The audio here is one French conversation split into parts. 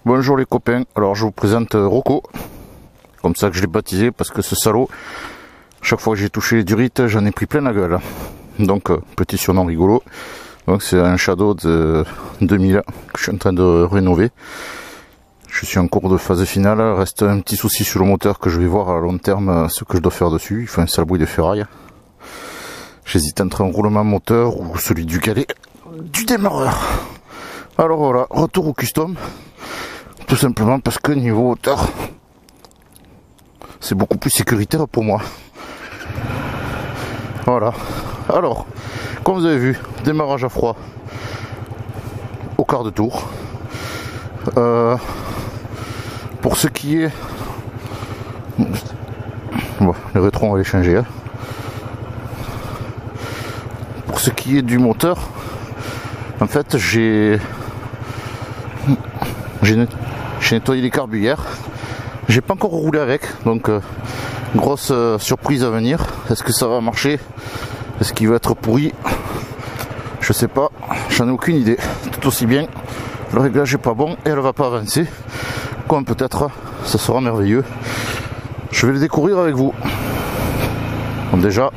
Bonjour les copains, alors je vous présente Rocco, comme ça que je l'ai baptisé parce que ce salaud, chaque fois que j'ai touché les durites, j'en ai pris plein la gueule. Donc petit surnom rigolo, donc c'est un Shadow de 2000 que je suis en train de rénover. Je suis en cours de phase finale, reste un petit souci sur le moteur que je vais voir à long terme ce que je dois faire dessus, il fait un sale bruit de ferraille. J'hésite entre un roulement moteur ou celui du galet du démarreur. Alors voilà, retour au custom. Tout simplement parce que niveau hauteur, c'est beaucoup plus sécuritaire pour moi. Voilà. Alors, comme vous avez vu, démarrage à froid au quart de tour. Pour ce qui est... Bon, les rétros on va les changer. Hein. Pour ce qui est du moteur, en fait j'ai nettoyé les carbs hier. J'ai pas encore roulé avec, donc grosse surprise à venir. Est-ce que ça va marcher? Est-ce qu'il va être pourri? Je sais pas, j'en ai aucune idée. Tout aussi bien, le réglage est pas bon et elle va pas avancer. Comme peut-être, ça sera merveilleux. Je vais le découvrir avec vous. Bon, déjà,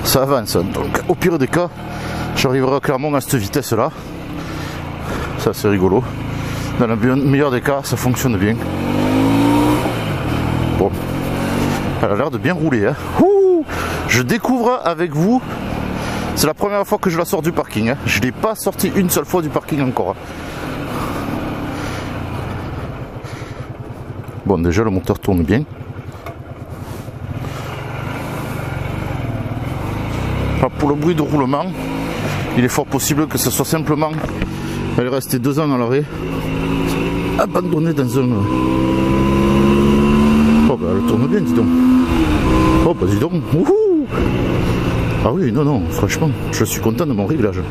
ça avance. Donc au pire des cas, j'arriverai clairement à cette vitesse là. Ça c'est rigolo. Dans le meilleur des cas, ça fonctionne bien. Bon, elle a l'air de bien rouler. Hein. Ouh, je découvre avec vous. C'est la première fois que je la sors du parking. Hein. Je ne l'ai pas sortie une seule fois du parking encore. Bon, déjà le moteur tourne bien. Alors, pour le bruit de roulement, il est fort possible que ce soit simplement... Elle est restée 2 ans à l'arrêt, abandonnée dans un... Oh bah elle tourne bien, dis donc. Oh bah dis donc. Wouhou. Ah oui, non, non, franchement, je suis content de mon réglage.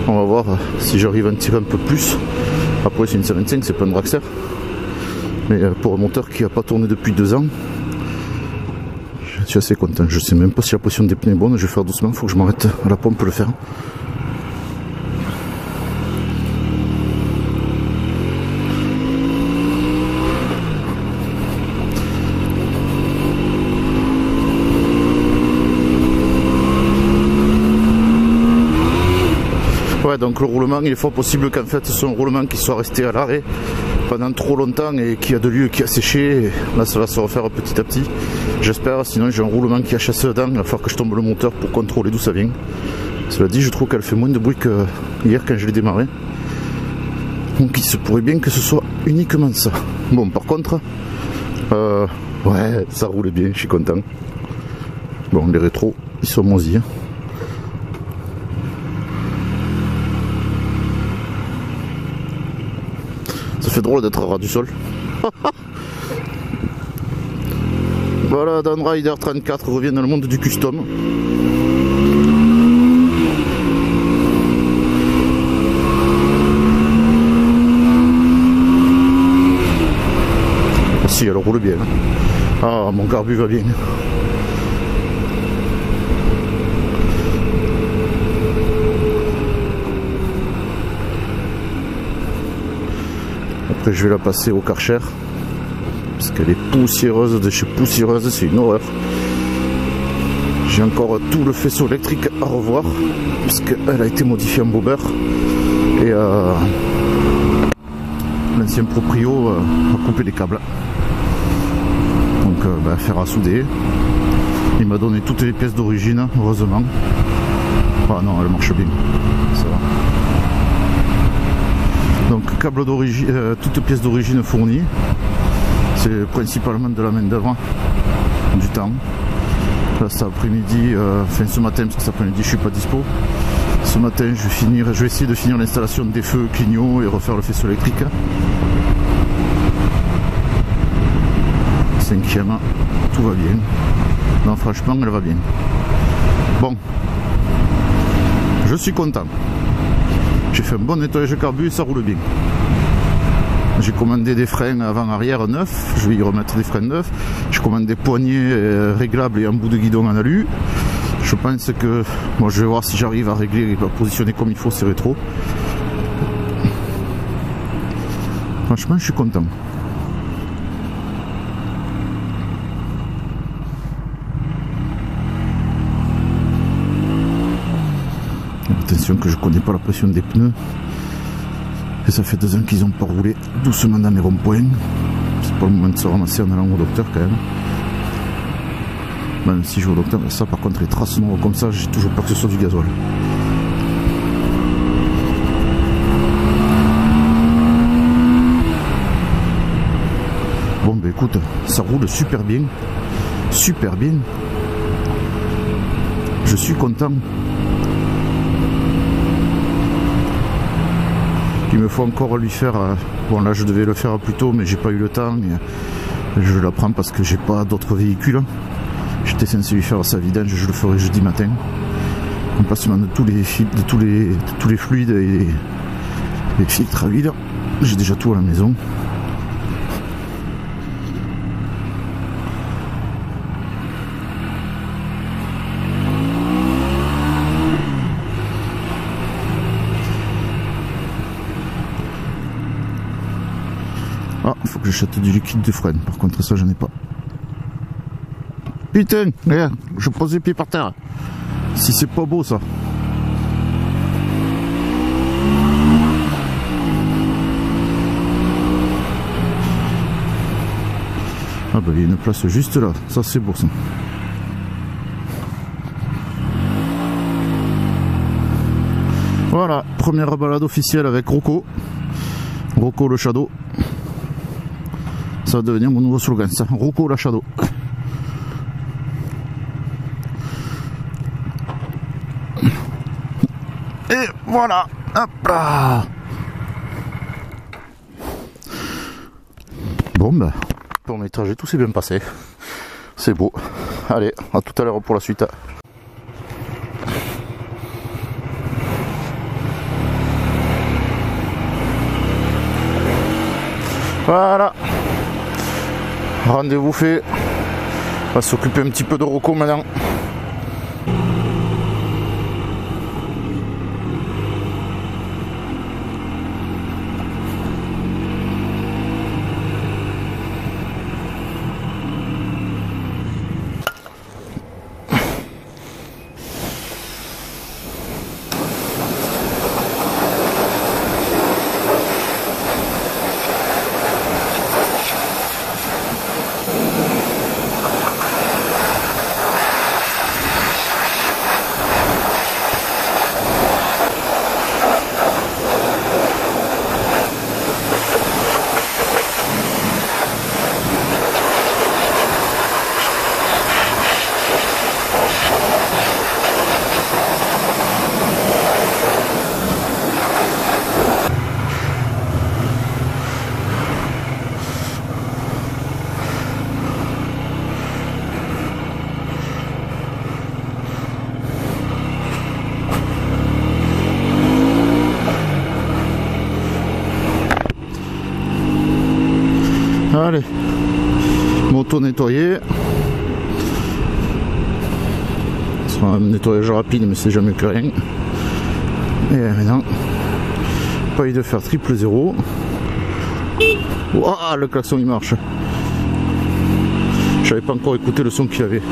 On va voir si j'arrive à en tirer un peu plus. Après c'est une 125, c'est pas un Draxler. Mais pour un moteur qui n'a pas tourné depuis 2 ans, je suis assez content. Je sais même pas si la position des pneus est bonne, je vais faire doucement, il faut que je m'arrête à la pompe pour le faire. Ouais, donc le roulement, il est fort possible qu'en fait ce soit un roulement qui soit resté à l'arrêt pendant trop longtemps et qui a de lieu, qui a séché. Et là ça va se refaire petit à petit, j'espère. Sinon j'ai un roulement qui a chassé dedans, il va falloir que je tombe le moteur pour contrôler d'où ça vient. Cela dit, je trouve qu'elle fait moins de bruit que hier quand je l'ai démarré, donc il se pourrait bien que ce soit uniquement ça. Bon, par contre ouais, ça roule bien, je suis content. Bon, les rétros ils sont moisis. C'est drôle d'être à ras du sol. Voilà, Dan Rider 34 revient dans le monde du custom. Si, elle roule bien. Ah, mon carbu va bien. Après je vais la passer au Karcher parce qu'elle est poussiéreuse de chez poussiéreuse, c'est une horreur. J'ai encore tout le faisceau électrique à revoir parce qu'elle a été modifiée en bobber et l'ancien proprio a coupé les câbles, donc faire à souder. Il m'a donné toutes les pièces d'origine, heureusement. Ah non, elle marche bien, ça va. Donc câble d'origine, toutes pièces d'origine fournies. C'est principalement de la main d'œuvre, du temps. Là cet après-midi, enfin ce matin, parce que cet après-midi je suis pas dispo. Ce matin je vais essayer de finir l'installation des feux clignot et refaire le faisceau électrique. 5e, tout va bien. Non, franchement elle va bien. Bon, je suis content. J'ai fait un bon nettoyage de carbu et ça roule bien. J'ai commandé des freins avant-arrière neufs, je vais y remettre des freins neufs. J'ai commandé des poignées réglables et un bout de guidon en alu. Je pense que... Bon, je vais voir si j'arrive à régler et à positionner comme il faut ces rétros. Franchement, je suis content. Attention que je connais pas la pression des pneus. Et ça fait 2 ans qu'ils n'ont pas roulé doucement dans les ronds-points. C'est pas le moment de se ramasser en allant au docteur quand même. Même si je vais au docteur, ça par contre les traces noires comme ça, j'ai toujours peur que ce soit du gasoil. Bon ben écoute, ça roule super bien. Super bien. Je suis content. Il me faut encore lui faire, bon là je devais le faire plus tôt mais j'ai pas eu le temps et je la prends parce que j'ai pas d'autres véhicules. J'étais censé lui faire sa vidange, je le ferai jeudi matin. Remplacement de tous les fils, de tous les fluides et les filtres à huile. J'ai déjà tout à la maison. Ah, faut que j'achète du liquide de frein. Par contre, ça, j'en ai pas. Putain, regarde, je pose les pieds par terre. Si c'est pas beau, ça. Ah bah, il y a une place juste là. Ça, c'est beau, ça. Voilà, première balade officielle avec Rocco. Rocco le Shadow. Ça va devenir mon nouveau slogan, ça. Rocco la Shadow. Et voilà. Hop là. Bon ben, pour mes trajets, tout s'est bien passé. C'est beau. Allez, à tout à l'heure pour la suite. Voilà. Rendez-vous fait. On va s'occuper un petit peu de Rocco maintenant. Allez, moto nettoyée. Ce sera un nettoyage rapide, mais c'est jamais que rien. Et maintenant, pas eu de faire triple zéro. Waouh, le klaxon il marche. J'avais pas encore écouté le son qu'il avait.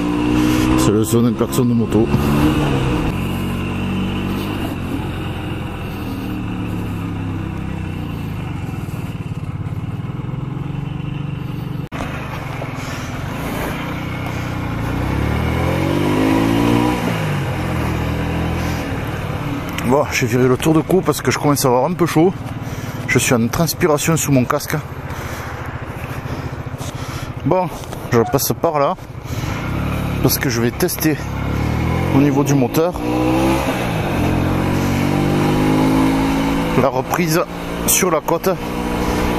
C'est le son d'un klaxon de moto. Bon, j'ai viré le tour de cou parce que je commence à avoir un peu chaud. Je suis en transpiration sous mon casque. Bon, je passe par là parce que je vais tester au niveau du moteur la reprise sur la côte.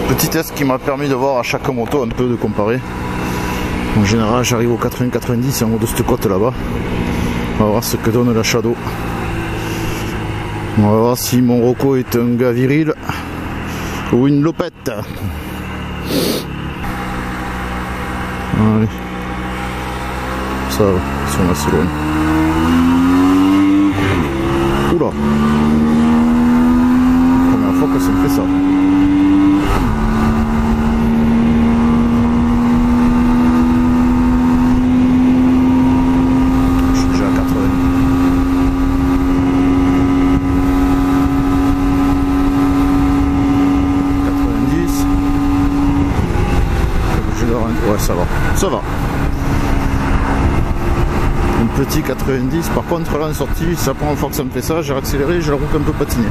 Petit test qui m'a permis de voir à chaque moto un peu de comparer. En général, j'arrive au 80-90 en haut de cette côte là-bas. On va voir ce que donne la Shadow. On va voir si mon Rocco est un gars viril ou une lopette. Allez. Ça va, ils sont assez loin. Oula. Première fois que ça me fait ça. sortie 90. Par contre là en sortie, c'est la première fois que ça me fait ça, j'ai accéléré, j'ai la roue un peu patinée.